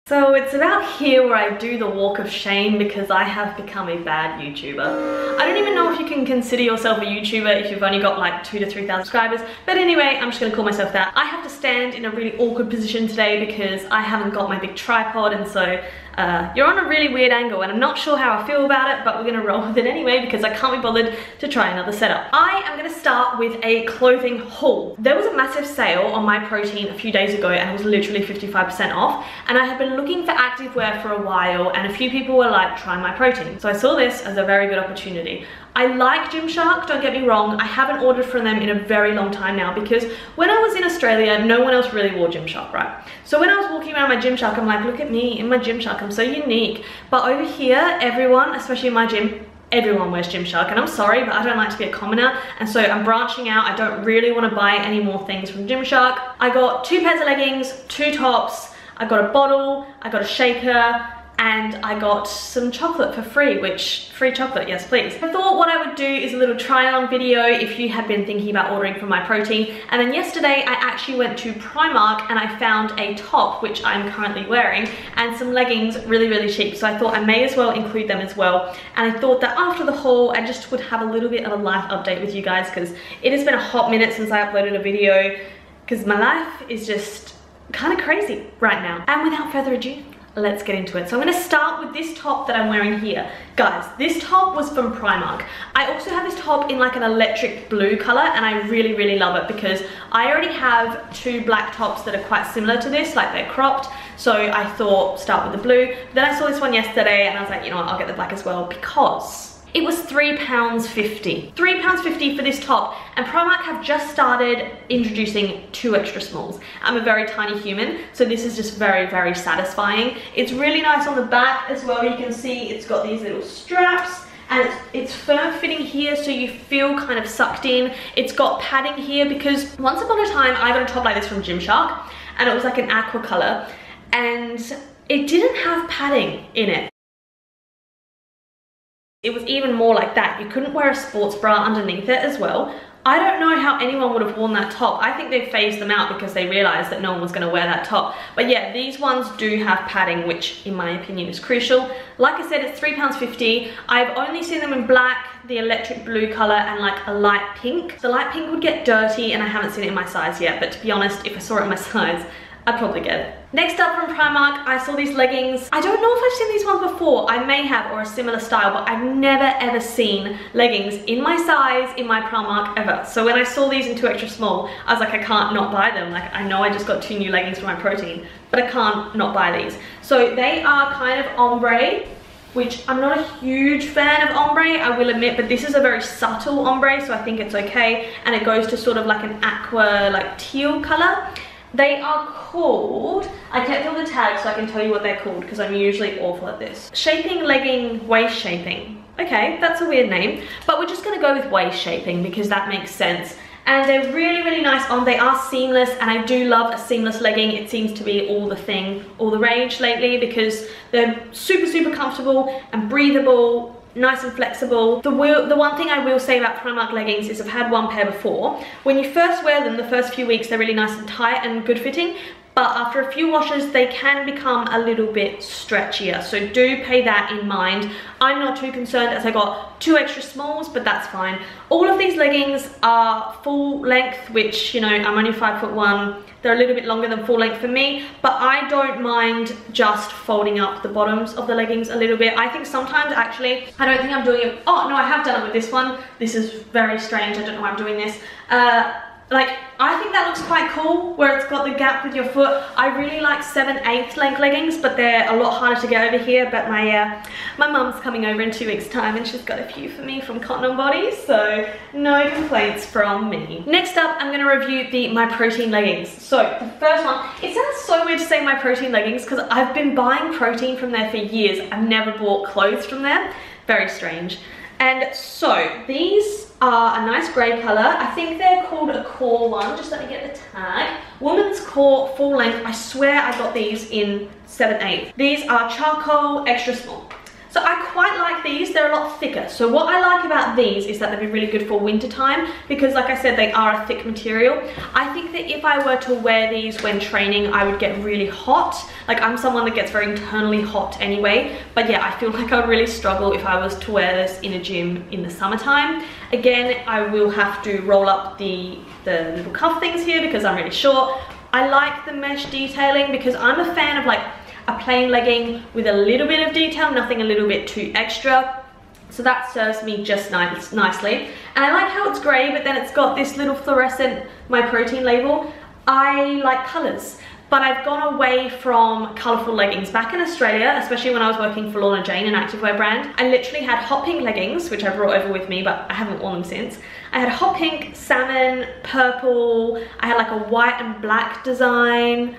So it's about here where I do the walk of shame because I have become a bad YouTuber. I don't even know if you can consider yourself a YouTuber if you've only got like 2,000 to 3,000 subscribers. But anyway, I'm just gonna call myself that. I have to stand in a really awkward position today because I haven't got my big tripod, and so you're on a really weird angle and I'm not sure how I feel about it, but we're gonna roll with it anyway because I can't be bothered to try another setup. I am gonna start with a clothing haul. There was a massive sale on My Protein a few days ago and it was literally 55% off, and I had been looking for activewear for a while and a few people were like, try My Protein. So I saw this as a very good opportunity. I like Gymshark, don't get me wrong. I haven't ordered from them in a very long time now because when I was in Australia, no one else really wore Gymshark, right? So when I was walking around my Gymshark, I'm like, look at me in my Gymshark, I'm so unique. But over here, everyone, especially in my gym, everyone wears Gymshark, and I'm sorry, but I don't like to be a commoner, and so I'm branching out. I don't really want to buy any more things from Gymshark. I got 2 pairs of leggings, 2 tops, I got a bottle, I got a shaker, and I got some chocolate for free, which, free chocolate, yes please. I thought what I would do is a little try on video if you had been thinking about ordering from My Protein. And then yesterday I actually went to Primark and I found a top, which I'm currently wearing, and some leggings really cheap. So I thought I may as well include them as well. And I thought that after the haul, I just would have a little bit of a life update with you guys because it has been a hot minute since I uploaded a video because my life is just kind of crazy right now. And without further ado, let's get into it. So I'm going to start with this top that I'm wearing here. Guys, this top was from Primark. I also have this top in like an electric blue color and I really love it because I already have 2 black tops that are quite similar to this, like they're cropped. So I thought start with the blue. Then I saw this one yesterday and I was like, you know what, I'll get the black as well because it was £3.50. £3.50 for this top, and Primark have just started introducing 2 extra smalls. I'm a very tiny human, so this is just very satisfying. It's really nice on the back as well. You can see it's got these little straps and it's firm fitting here, so you feel kind of sucked in. It's got padding here because once upon a time I got a top like this from Gymshark and it was like an aqua color and it didn't have padding in it. It was even more like that. You couldn't wear a sports bra underneath it as well. I don't know how anyone would have worn that top. I think they phased them out because they realized that no one was going to wear that top. But yeah, these ones do have padding, which in my opinion is crucial. Like I said, it's £3.50. I've only seen them in black, the electric blue color, and like a light pink. The light pink would get dirty and I haven't seen it in my size yet, but to be honest, if I saw it in my size, I'd probably get it. Next up from Primark, I saw these leggings. I don't know if I've seen these ones before. I may have, or a similar style, but I've never ever seen leggings in my size in my Primark ever. So when I saw these in 2 extra small, I was like, I can't not buy them. Like, I know I just got 2 new leggings for My Protein, but I can't not buy these. So they are kind of ombre, which I'm not a huge fan of ombre, I will admit, but this is a very subtle ombre, so I think it's okay. And it goes to sort of like an aqua, like teal color. They are called, I kept all the tags so I can tell you what they're called because I'm usually awful at this. Shaping legging waist shaping. Okay, that's a weird name, but we're just gonna go with waist shaping because that makes sense. And they're really nice on. They are seamless, and I do love a seamless legging. It seems to be all the thing, all the rage lately because they're super comfortable and breathable, nice and flexible. The one thing I will say about Primark leggings is I've had 1 pair before. When you first wear them, the first few weeks, they're really nice and tight and good fitting, but after a few washes, they can become a little bit stretchier. So do pay that in mind. I'm not too concerned as I got 2 extra smalls, but that's fine. All of these leggings are full length, which, you know, I'm only 5'1". They're a little bit longer than full length for me, but I don't mind just folding up the bottoms of the leggings a little bit. I think sometimes actually, I don't think I'm doing it. Oh no, I have done it with this one. This is very strange. I don't know why I'm doing this. Like, I think that looks quite cool where it's got the gap with your foot. I really like 7/8 length leggings, but they're a lot harder to get over here. But my mum's coming over in 2 weeks time and she's got a few for me from Cotton On Body, so no complaints from me. Next up, I'm gonna review the My Protein leggings. So the first one, it sounds so weird to say My Protein leggings because I've been buying protein from there for years. I've never bought clothes from there. Very strange. And so these are a nice grey colour. I think they're called a core one. Just let me get the tag. Woman's core, full length. I swear I got these in 7/8. These are charcoal extra small. So I quite like these. They're a lot thicker. So what I like about these is that they'd be really good for winter time because, like I said, they are a thick material. I think that if I were to wear these when training, I would get really hot. Like, I'm someone that gets very internally hot anyway. But yeah, I feel like I'd really struggle if I was to wear this in a gym in the summertime. Again, I will have to roll up the little cuff things here because I'm really short. I like the mesh detailing because I'm a fan of like a plain legging with a little bit of detail, nothing a little bit too extra. So that serves me just nicely. And I like how it's grey, but then it's got this little fluorescent My Protein label. I like colours, but I've gone away from colourful leggings. Back in Australia, especially when I was working for Lorna Jane, an activewear brand, I literally had hot pink leggings, which I brought over with me, but I haven't worn them since. I had hot pink, salmon, purple, I had like a white and black design.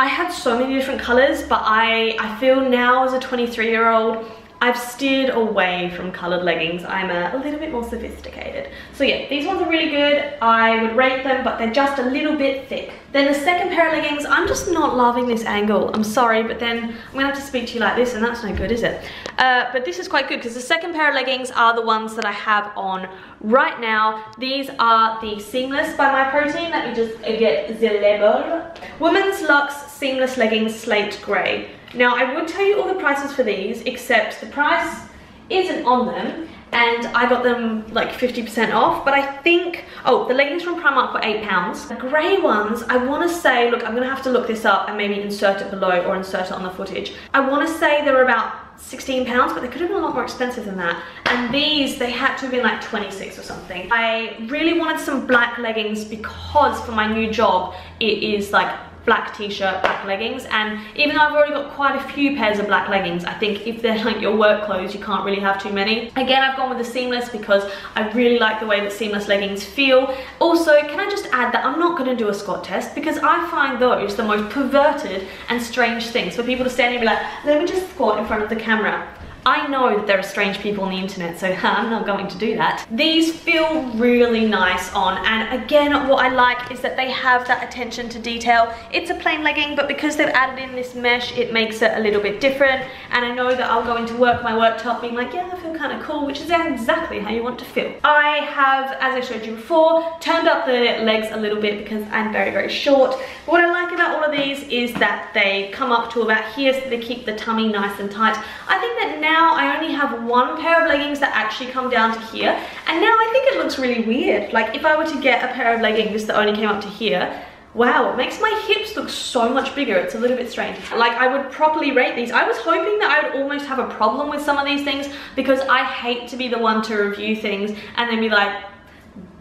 I had so many different colours, but I feel now as a 23-year-old, I've steered away from coloured leggings. I'm a little bit more sophisticated. So yeah, these ones are really good. I would rate them, but they're just a little bit thick. Then the second pair of leggings, I'm just not loving this angle. I'm sorry, but then I'm gonna have to speak to you like this, and that's no good, is it? But this is quite good because the second pair of leggings are the ones that I have on right now. These are the Seamless by My Protein. Let me just get the label. Women's Luxe Seamless Leggings Slate Grey. Now, I would tell you all the prices for these, except the price isn't on them, and I got them like 50% off, but I think, oh, the leggings from Primark were £8. The grey ones, I want to say, look, I'm going to have to look this up and maybe insert it below or insert it on the footage. I want to say they were about £16, but they could have been a lot more expensive than that. And these, they had to have been like 26 or something. I really wanted some black leggings because for my new job, it is like black t-shirt, black leggings, and even though I've already got quite a few pairs of black leggings, I think if they're like your work clothes, you can't really have too many. Again, I've gone with the Seamless because I really like the way that Seamless leggings feel. Also, can I just add that I'm not going to do a squat test because I find those the most perverted and strange things for people to stand here and be like, let me just squat in front of the camera. I know that there are strange people on the internet, so I'm not going to do that. These feel really nice on, and again, what I like is that they have that attention to detail. It's a plain legging, but because they've added in this mesh, it makes it a little bit different, and I know that I'll go into work, my work top, being like, yeah, I feel kind of cool, which is exactly how you want to feel. I have, as I showed you before, turned up the legs a little bit because I'm very, very short. But what I like about all of these is that they come up to about here, so they keep the tummy nice and tight. I think that now I only have one pair of leggings that actually come down to here, and now I think it looks really weird. Like if I were to get a pair of leggings that only came up to here, wow, it makes my hips look so much bigger. It's a little bit strange. Like, I would properly rate these. I was hoping that I would almost have a problem with some of these things because I hate to be the one to review things and then be like,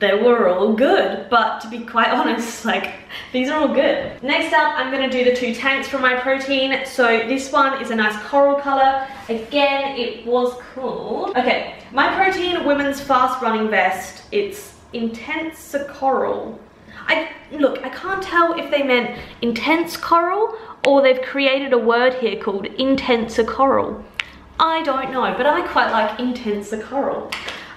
they were all good, but to be quite honest, like, these are all good. Next up, I'm gonna do the two tanks from My Protein. So this one is a nice coral color. Again, it was called, okay, My Protein Women's Fast Running Vest. It's Intensecoral. Look, I can't tell if they meant intense coral or they've created a word here called Intensecoral. I don't know, but I quite like Intensecoral.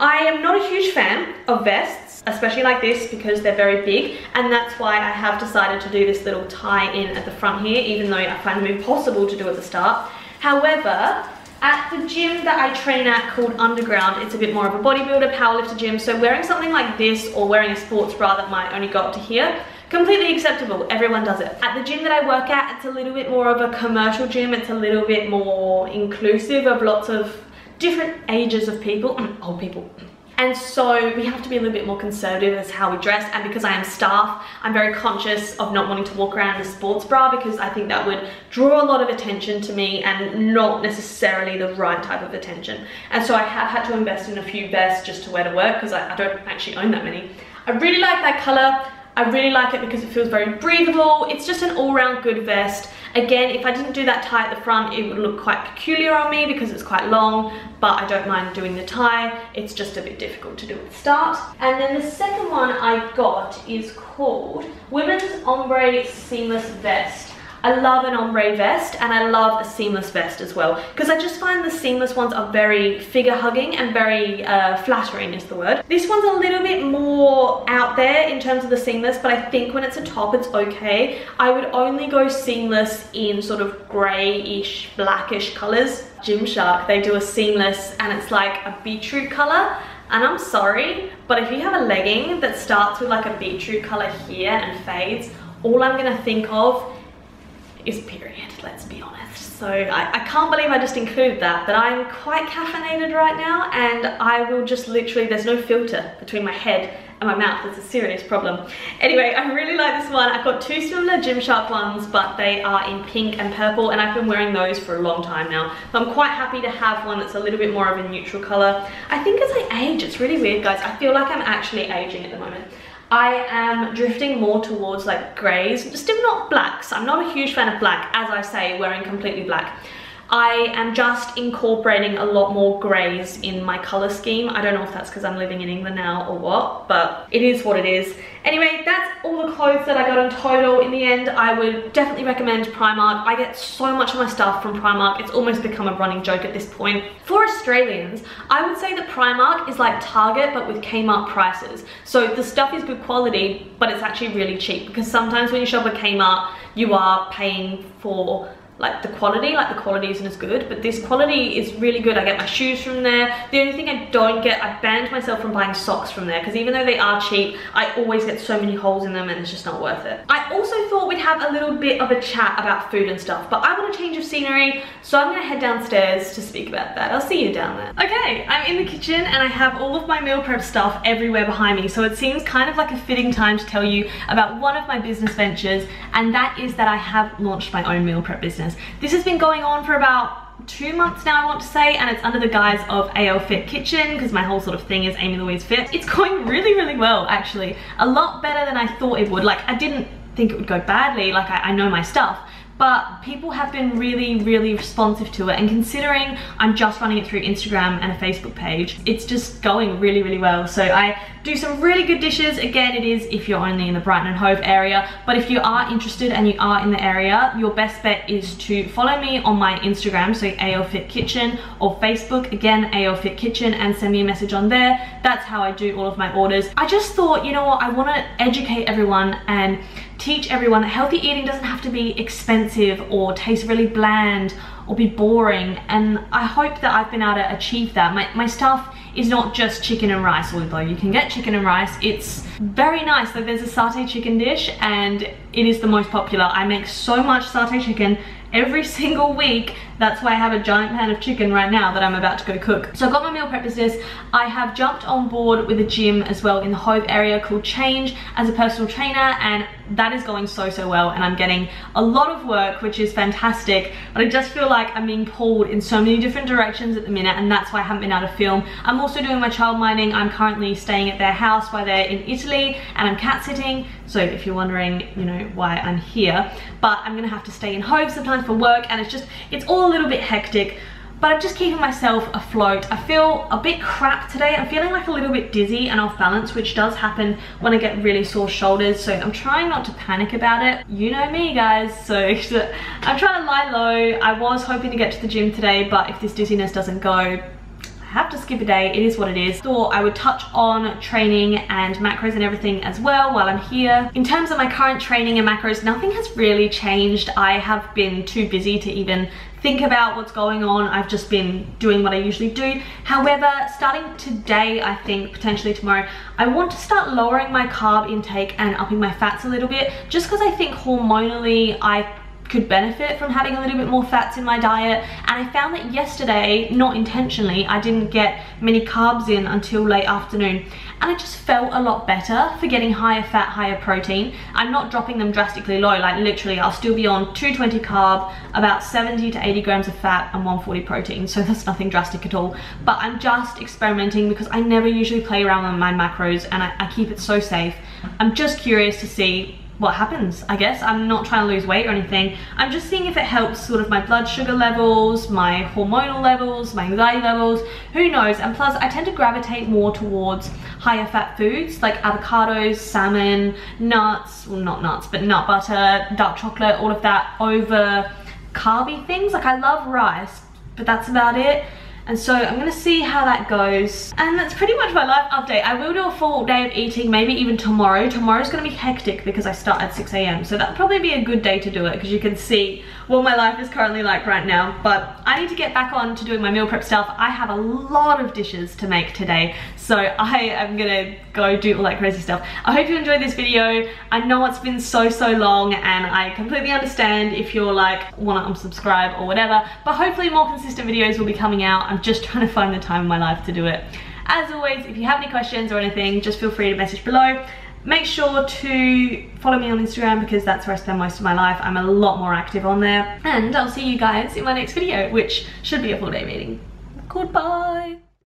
I am not a huge fan of vests, especially like this, because they're very big, and that's why I have decided to do this little tie-in at the front here, even though I find them impossible to do at the start. However, at the gym that I train at called Underground, it's a bit more of a bodybuilder, powerlifter gym, so wearing something like this or wearing a sports bra that might only go up to here, completely acceptable, everyone does it. At the gym that I work at, it's a little bit more of a commercial gym, it's a little bit more inclusive of lots of different ages of people, old people. And so we have to be a little bit more conservative as how we dress, and because I am staff, I'm very conscious of not wanting to walk around in a sports bra because I think that would draw a lot of attention to me and not necessarily the right type of attention. And so I have had to invest in a few vests just to wear to work because I don't actually own that many. I really like that color. I really like it because it feels very breathable. It's just an all-round good vest. Again, if I didn't do that tie at the front, it would look quite peculiar on me because it's quite long, but I don't mind doing the tie. It's just a bit difficult to do at the start. And then the second one I got is called Women's Ombre Seamless Vest. I love an ombre vest, and I love a seamless vest as well, because I just find the seamless ones are very figure hugging and very flattering is the word. This one's a little bit more out there in terms of the seamless, but I think when it's a top it's okay. I would only go seamless in sort of greyish, blackish colours. Gymshark, they do a seamless and it's like a beetroot colour, and I'm sorry, but if you have a legging that starts with like a beetroot colour here and fades, all I'm gonna think of is period, let's be honest. So I can't believe I just included that, but I'm quite caffeinated right now, and I will just literally, there's no filter between my head and my mouth. It's a serious problem. Anyway, I really like this one. I've got two similar Gymshark ones, but they are in pink and purple, and I've been wearing those for a long time now. So I'm quite happy to have one that's a little bit more of a neutral color. I think as I age, it's really weird, guys. I feel like I'm actually aging at the moment. I am drifting more towards like grays, still not blacks. I'm not a huge fan of black, as I say, wearing completely black. I am just incorporating a lot more greys in my color scheme. I don't know if that's because I'm living in England now or what, but it is what it is. Anyway, that's all the clothes that I got in total. In the end, I would definitely recommend Primark. I get so much of my stuff from Primark. It's almost become a running joke at this point. For Australians, I would say that Primark is like Target, but with Kmart prices. So the stuff is good quality, but it's actually really cheap, because sometimes when you shop at Kmart, you are paying for like the quality isn't as good, but this quality is really good. I get my shoes from there. The only thing I don't get, I banned myself from buying socks from there, because even though they are cheap, I always get so many holes in them and it's just not worth it. I also thought we'd have a little bit of a chat about food and stuff, but I want a change of scenery, so I'm gonna head downstairs to speak about that. I'll see you down there. Okay, I'm in the kitchen and I have all of my meal prep stuff everywhere behind me, so it seems kind of like a fitting time to tell you about one of my business ventures, and that is that I have launched my own meal prep business. This has been going on for about 2 months now, I want to say, and it's under the guise of AL Fit Kitchen, because my whole sort of thing is Amy Louise Fit. It's going really, really well, actually. A lot better than I thought it would. Like, I didn't think it would go badly, like I know my stuff, but people have been really, really responsive to it, and considering I'm just running it through Instagram and a Facebook page, it's just going really, really well. So I do some really good dishes. Again, it is if you're only in the Brighton and Hove area, but if you are interested and you are in the area, your best bet is to follow me on my Instagram, so AL Fit Kitchen, or Facebook, again, AL Fit Kitchen, and send me a message on there. That's how I do all of my orders. I just thought, you know what, I want to educate everyone and teach everyone that healthy eating doesn't have to be expensive or taste really bland or be boring, and I hope that I've been able to achieve that. My stuff is not just chicken and rice, although you can get chicken and rice. It's very nice. Like, there's a satay chicken dish and it is the most popular. I make so much satay chicken every single week. That's why I have a giant pan of chicken right now that I'm about to go cook. So I've got my meal prep business. I have jumped on board with a gym as well in the Hove area called Change as a personal trainer, and that is going so well, and I'm getting a lot of work, which is fantastic, but I just feel like I'm being pulled in so many different directions at the minute, and that's why I haven't been able to film. I'm also doing my child minding. I'm currently staying at their house while they're in Italy, and I'm cat sitting, so if you're wondering, you know, why I'm here, but I'm gonna have to stay in Hove sometimes for work, and it's all a little bit hectic, but I'm just keeping myself afloat. I feel a bit crap today. I'm feeling like a little bit dizzy and off balance, which does happen when I get really sore shoulders, so I'm trying not to panic about it. You know me, guys, so I'm trying to lie low. I was hoping to get to the gym today, but if this dizziness doesn't go, have to skip a day. It is what it is. Thought I would touch on training and macros and everything as well while I'm here. In terms of my current training and macros, nothing has really changed. I have been too busy to even think about what's going on. I've just been doing what I usually do. However, starting today, I think potentially tomorrow, I want to start lowering my carb intake and upping my fats a little bit, just because I think hormonally I could benefit from having a little bit more fats in my diet. And I found that yesterday, not intentionally, I didn't get many carbs in until late afternoon, and I just felt a lot better for getting higher fat, higher protein. I'm not dropping them drastically low, like literally I'll still be on 220 carb, about 70 to 80 grams of fat, and 140 protein, so that's nothing drastic at all. But I'm just experimenting because I never usually play around with my macros, and I keep it so safe. I'm just curious to see what happens, I guess. I'm not trying to lose weight or anything. I'm just seeing if it helps sort of my blood sugar levels, my hormonal levels, my anxiety levels, who knows. And plus I tend to gravitate more towards higher fat foods like avocados, salmon, nuts, well not nuts, but nut butter, dark chocolate, all of that over carby things. Like I love rice, but that's about it. And so I'm gonna see how that goes. And that's pretty much my life update. I will do a full day of eating, maybe even tomorrow. Tomorrow's gonna be hectic because I start at 6 AM. So that'll probably be a good day to do it because you can see what my life is currently like right now. But I need to get back on to doing my meal prep stuff. I have a lot of dishes to make today. So I am gonna go do all that crazy stuff. I hope you enjoyed this video. I know it's been so long and I completely understand if you're like wanna unsubscribe or whatever, but hopefully more consistent videos will be coming out. I'm just trying to find the time in my life to do it. As always, if you have any questions or anything, just feel free to message below. Make sure to follow me on Instagram because that's where I spend most of my life. I'm a lot more active on there. And I'll see you guys in my next video, which should be a full day meeting. Goodbye.